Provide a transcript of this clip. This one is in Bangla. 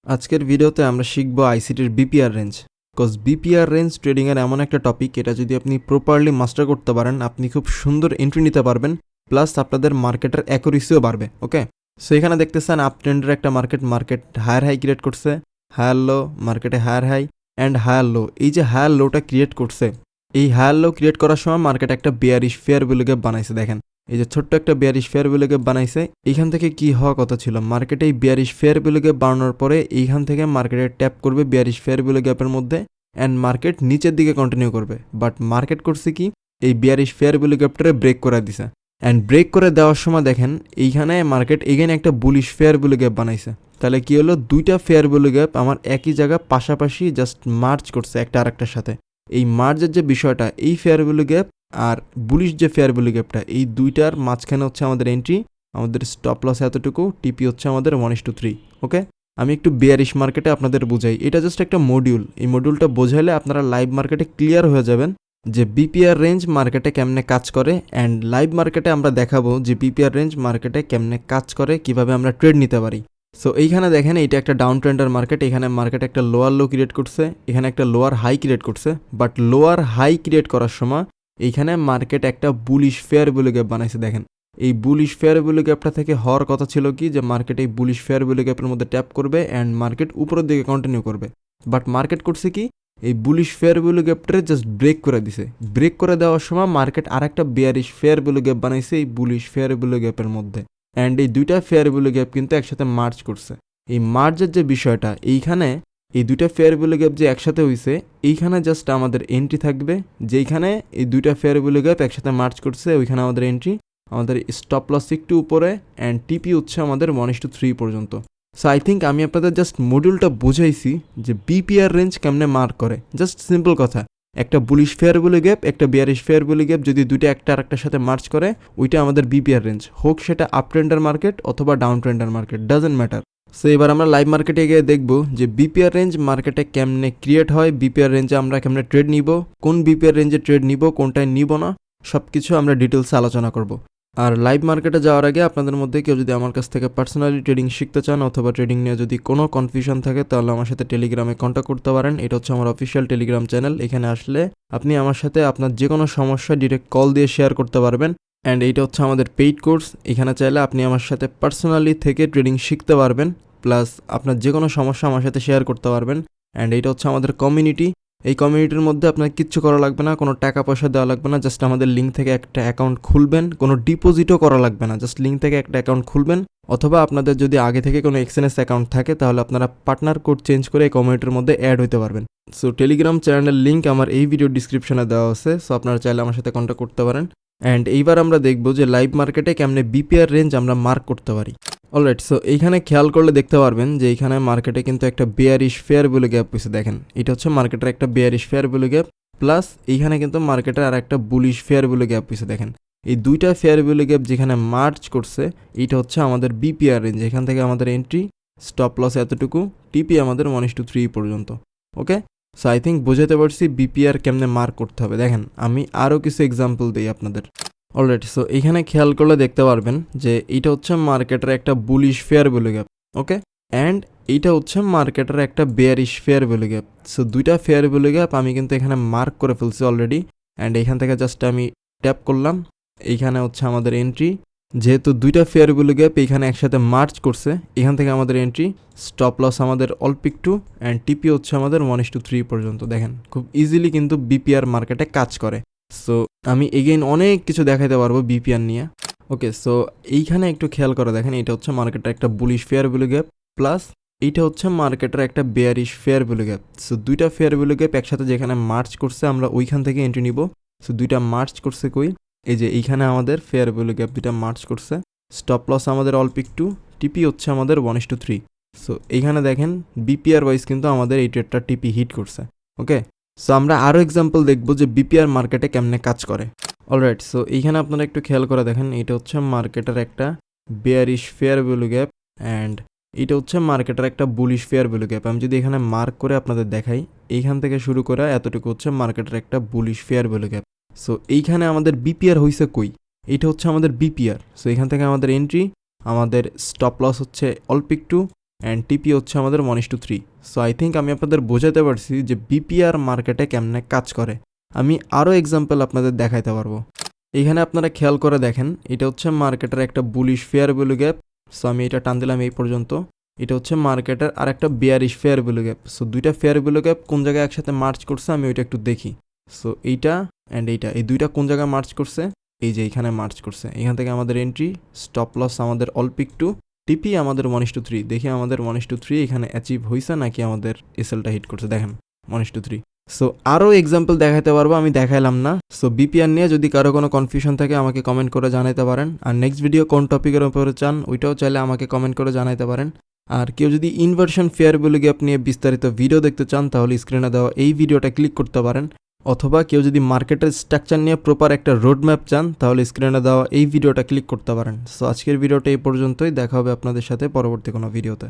আজকের ভিডিওতে আমরা শিখব আইসিটির BPR range. Because BPR range ট্রেডিংয়ের এমন একটা টপিক, এটা যদি আপনি প্রপারলি মাস্টার করতে পারেন আপনি খুব সুন্দর এন্ট্রি নিতে পারবেন, প্লাস আপনাদের মার্কেটের অ্যাকুরেসিও বাড়বে। ওকে, সো এখানে দেখতেছেন আপ ট্রেন্ডের একটা মার্কেট হায়ার হাই ক্রিয়েট করছে, হায়ার লো, মার্কেটে higher high and higher low. এই যে হায়ার লোটা ক্রিয়েট করছে, এই হায়ার লো ক্রিয়েট করার সময় মার্কেট একটা বেয়ারিশ ফেয়ার ভ্যালু গ্যাপ বানাইছে। দেখেন এই যে ছোট্ট একটা বেয়ারিশ ফেয়ার ভ্যালু গ্যাপ বানাইছে। এইখান থেকে কি হওয়া কথা ছিল, মার্কেটে এই বেয়ারিশ ফেয়ার ভ্যালু গ্যাপ বানানোর পরে এইখান থেকে মার্কেটে ট্যাপ করবে বেয়ারিশ ফেয়ার ভ্যালু গ্যাপের মধ্যে অ্যান্ড মার্কেট নিচের দিকে কন্টিনিউ করবে। বাট মার্কেট করছে কি, এই বেয়ারিশ ফেয়ার ভ্যালু গ্যাপটারে ব্রেক করে দিছে অ্যান্ড ব্রেক করে দেওয়ার সময় দেখেন এইখানে মার্কেট এগেন একটা বুলিশ ফেয়ার ভ্যালু গ্যাপ বানাইছে। তাহলে কি হলো, দুইটা ফেয়ার ভ্যালু গ্যাপ আমার একই জায়গা পাশাপাশি জাস্ট মার্চ করছে একটা আরেকটার সাথে। এই মার্জের যে বিষয়টা, এই ফেয়ার ভ্যালু গ্যাপ আর বুলিশ যে ফেয়ার ভ্যালু গ্যাপটা, এই দুইটার মাঝখানে হচ্ছে আমাদের এন্ট্রি, আমাদের স্টপ লস এতটুকু, টিপি হচ্ছে আমাদের 1:3। ওকে, আমি একটু বেয়ারিশ মার্কেটে আপনাদের বোঝাই, এটা জাস্ট একটা মডিউল। এই মডিউলটা বোঝাইলে আপনারা লাইভ মার্কেটে ক্লিয়ার হয়ে যাবেন যে বিপিআর রেঞ্জ মার্কেটে কেমনে কাজ করে। অ্যান্ড লাইভ মার্কেটে আমরা দেখাবো যে বিপিআর রেঞ্জ মার্কেটে কেমনে কাজ করে, কিভাবে আমরা ট্রেড নিতে পারি। সো এইখানে দেখেন এইটা একটা ডাউন ট্রেন্ডার মার্কেট, এখানে মার্কেট একটা লোয়ার লো ক্রিয়েট করছে, এখানে একটা লোয়ার হাই ক্রিয়েট করছে। বাট লোয়ার হাই ক্রিয়েট করার সময় এইখানে মার্কেট একটা বুলিশ ফেয়ার ভ্যালু গ্যাপ বানাইছে। দেখেন এই বুলিশ ফেয়ার ভ্যালু গ্যাপটা থেকে হওয়ার কথা ছিল কি, যে মার্কেট এই বুলিশ ফেয়ার ভ্যালু গ্যাপের মধ্যে ট্যাপ করবে অ্যান্ড মার্কেট উপরের দিকে কন্টিনিউ করবে। বাট মার্কেট করছে কি, এই বুলিশ ফেয়ার ভ্যালু গ্যাপটারে জাস্ট ব্রেক করে দিছে। ব্রেক করে দেওয়ার সময় মার্কেট আরেকটা বেয়ারিশ ফেয়ার ভ্যালু গ্যাপ বানাইছে এই বুলিশ ফেয়ার ভ্যালু গ্যাপের মধ্যে অ্যান্ড এই দুইটা ফেয়ার ভ্যালু গ্যাপ কিন্তু একসাথে মার্চ করছে। এই মার্জের যে বিষয়টা, এইখানে এই দুইটা ফেয়ার ভ্যালু গ্যাপ যে একসাথে হয়েছে, এইখানে জাস্ট আমাদের এন্ট্রি থাকবে। যেইখানে এই দুইটা ফেয়ার ভ্যালু গ্যাপ একসাথে মার্চ করছে ওইখানে আমাদের এন্ট্রি, আমাদের স্টপ লস একটু উপরে অ্যান্ড টিপি হচ্ছে আমাদের 1:3 পর্যন্ত। সো আই থিঙ্ক আমি আপনাদের জাস্ট মডিউলটা বুঝাইছি যে বিপিআর রেঞ্জ কেমনে মার্ক করে। জাস্ট সিম্পল কথা, একটা বুলিশ ফেয়ার ভ্যালু গ্যাপ, একটা বেয়ারিশ ফেয়ার ভ্যালু গ্যাপ যদি দুইটা একটা আরেকটার সাথে মার্চ করে, ওইটা আমাদের বিপিআর রেঞ্জ, হোক সেটা আপ ট্রেন্ডার মার্কেট অথবা ডাউন ট্রেন্ডার মার্কেট, ডাজেন্ট ম্যাটার। সো এবার আমরা লাইভ মার্কেটে গিয়ে দেখবো যে বিপিআর রেঞ্জ মার্কেটে কেমনে ক্রিয়েট হয়, বিপিআর রেঞ্জে আমরা কেমনে ট্রেড নিব, কোন বিপিআর রেঞ্জে ট্রেড নিব, কোনটায় নিব না, সব কিছু আমরা ডিটেলসে আলোচনা করব। আর লাইভ মার্কেটে যাওয়ার আগে আপনাদের মধ্যে কেউ যদি আমার কাছ থেকে পার্সোনালি ট্রেডিং শিখতে চান অথবা ট্রেডিং নিয়ে যদি কোনো কনফিউশন থাকে, তাহলে আমার সাথে টেলিগ্রামে কন্ট্যাক্ট করতে পারেন। এটা হচ্ছে আমার অফিসিয়াল টেলিগ্রাম চ্যানেল। এখানে আসলে আপনি আমার সাথে আপনার যে কোনো সমস্যা ডিরেক্ট কল দিয়ে শেয়ার করতে পারবেন। অ্যান্ড এইটা হচ্ছে আমাদের পেইড কোর্স। এখানে চাইলে আপনি আমার সাথে পার্সোনালি থেকে ট্রেডিং শিখতে পারবেন, প্লাস আপনার যে কোনো সমস্যা আমার সাথে শেয়ার করতে পারবেন। অ্যান্ড এইটা হচ্ছে আমাদের কমিউনিটি। এই কমিউনিটির মধ্যে আপনার কিচ্ছু করা লাগবে না, কোনো টাকা পয়সা দেওয়া লাগবে না, জাস্ট আমাদের লিঙ্ক থেকে একটা অ্যাকাউন্ট খুলবেন, কোনো ডিপোজিটও করা লাগবে না, জাস্ট লিঙ্ক থেকে একটা অ্যাকাউন্ট খুলবেন। অথবা আপনাদের যদি আগে থেকে কোনো এক্সএনএস অ্যাকাউন্ট থাকে তাহলে আপনারা পার্টনার কোড চেঞ্জ করে এই কমিউনিটির মধ্যে অ্যাড হতে পারবেন। সো টেলিগ্রাম চ্যানেলের লিঙ্ক আমার এই ভিডিও ডিসক্রিপশনে দেওয়া আছে, সো আপনারা চাইলে আমার সাথে কন্ট্যাক্ট করতে পারেন। অ্যান্ড এইবার আমরা দেখবো যে লাইভ মার্কেটে কেমনে বিপিআর রেঞ্জ আমরা মার্ক করতে পারি। অলরাইট, সো এইখানে খেয়াল করলে দেখতে পারবেন যে এইখানে মার্কেটে কিন্তু একটা বেয়ারিশ ফেয়ার ভ্যালু গ্যাপ হয়েছে। দেখেন এটা হচ্ছে মার্কেটের একটা bearish fair value gap, plus এইখানে কিন্তু মার্কেটের আর একটা বুলিশ ফেয়ার ভ্যালু গ্যাপ হয়েছে। দেখেন এই দুইটা ফেয়ার ভ্যালু গ্যাপ যেখানে মার্চ করছে, এইটা হচ্ছে আমাদের বিপিআর রেঞ্জ। এখান থেকে আমাদের এন্ট্রি, স্টপ লস এতটুকু, টিপি আমাদের 1:3 পর্যন্ত। ওকে, সো আই থিঙ্ক বোঝাতে পারছি বিপিআর কেমনে মার্ক করতে হবে। দেখেন আমি আরও কিছু এক্সাম্পল দিই আপনাদের। অলরাইট, সো এইখানে খেয়াল করলে দেখতে পারবেন যে এইটা হচ্ছে মার্কেটের একটা bullish fair value gap. Okay, and এইটা হচ্ছে মার্কেটের একটা bearish fair value gap. So দুইটা ফেয়ার ভ্যালু গ্যাপ আমি কিন্তু এখানে মার্ক করে ফেলছি অলরেডি। অ্যান্ড এইখান থেকে জাস্ট আমি ট্যাপ করলাম, এইখানে হচ্ছে আমাদের এন্ট্রি। যেহেতু দুইটা ফেয়ার ভ্যালু গ্যাপ এইখানে একসাথে মার্চ করছে, এখান থেকে আমাদের এন্ট্রি, স্টপ লস আমাদের অল্প একটু অ্যান্ড টিপি হচ্ছে আমাদের 1:3 পর্যন্ত। দেখেন খুব ইজিলি কিন্তু বিপিআর মার্কেটে কাজ করে। সো আমি এগেইন অনেক কিছু দেখাইতে পারবো বিপিআর নিয়ে। ওকে, সো এইখানে একটু খেয়াল করে দেখেন, এটা হচ্ছে মার্কেটের একটা bullish fair value gap, plus এইটা হচ্ছে মার্কেটের একটা bearish fair value gap. So দুইটা ফেয়ার ভ্যালু গ্যাপ একসাথে যেখানে মার্চ করছে আমরা ওইখান থেকে এন্ট্রি নিব। সো দুইটা মার্চ করছে কই, এই যে এইখানে আমাদের ফেয়ার ভ্যালু গ্যাপ দুইটা মার্চ করছে, স্টপ লস আমাদের অল্প একটু, টিপি হচ্ছে আমাদের 1:3। সো এইখানে দেখেন বিপিআর ওয়াইজ কিন্তু আমাদের এই ট্রেডটা টিপি হিট করছে। ওকে, সো আমরা আরও এক্সাম্পল দেখবো যে বিপিআর মার্কেটে কেমনে কাজ করে। অলরাইট, সো এইখানে আপনারা একটু খেয়াল করে দেখেন, এটা হচ্ছে মার্কেটের একটা bearish fair value gap and এটা হচ্ছে মার্কেটের একটা বুলিশ ফেয়ার ভ্যালু গ্যাপ। আমি যদি এখানে মার্ক করে আপনাদের দেখাই, এইখান থেকে শুরু করে এতটুকু হচ্ছে মার্কেটের একটা bullish fair value gap. So এইখানে আমাদের বিপিআর হয়েছে কই, এইটা হচ্ছে আমাদের বিপিআর। সো এখান থেকে আমাদের এন্ট্রি, আমাদের স্টপ লস হচ্ছে অল্প একটু অ্যান্ড টিপি হচ্ছে আমাদের 1:3। সো আই থিঙ্ক আমি আপনাদের বোঝাতে পারছি যে বিপিআর মার্কেটে কেমনে কাজ করে। আমি আরও এক্সাম্পল আপনাদের দেখাইতে পারবো। এখানে আপনারা খেয়াল করে দেখেন, এটা হচ্ছে মার্কেটের একটা bullish fair value gap. So আমি এটা টান দিলাম এই পর্যন্ত। এটা হচ্ছে মার্কেটের আর একটা bearish fair value gap. So দুইটা ফেয়ার ভ্যালু গ্যাপ কোন জায়গায় একসাথে মার্চ করছে আমি ওইটা একটু দেখি। সো এইটা অ্যান্ড এইটা, এই দুইটা কোন জায়গায় মার্চ করছে, এই যে এইখানে মার্চ করছে। এখান থেকে আমাদের এন্ট্রি, স্টপ লস আমাদের অল পিক টু, টিপি আমাদের 1:3। দেখি আমাদের 1:3 এখানে অ্যাচিভ হয়েছে নাকি আমাদের এসএলটা হিট করছে। দেখেন 1:3। সো আরও এক্সাম্পল দেখাতে পারবো, আমি দেখাইলাম না। সো বিপিআর নিয়ে যদি কারো কোনো কনফিউশন থাকে আমাকে কমেন্ট করে জানাতে পারেন। আর নেক্সট ভিডিও কোন টপিকের উপরে চান ওইটাও চাইলে আমাকে কমেন্ট করে জানাতে পারেন। আর কেউ যদি ইনভার্সন ফেয়ার ভ্যালু গ্যাপ নিয়ে বিস্তারিত ভিডিও দেখতে চান তাহলে স্ক্রিনে দেওয়া এই ভিডিওটা ক্লিক করতে পারেন। অথবা কেউ যদি মার্কেটের স্ট্রাকচার নিয়ে প্রপার একটা রোড ম্যাপ চান তাহলে স্ক্রিনে দেওয়া এই ভিডিওটা ক্লিক করতে পারেন। সো আজকের ভিডিওটা এই পর্যন্তই, দেখা হবে আপনাদের সাথে পরবর্তী কোনো ভিডিওতে।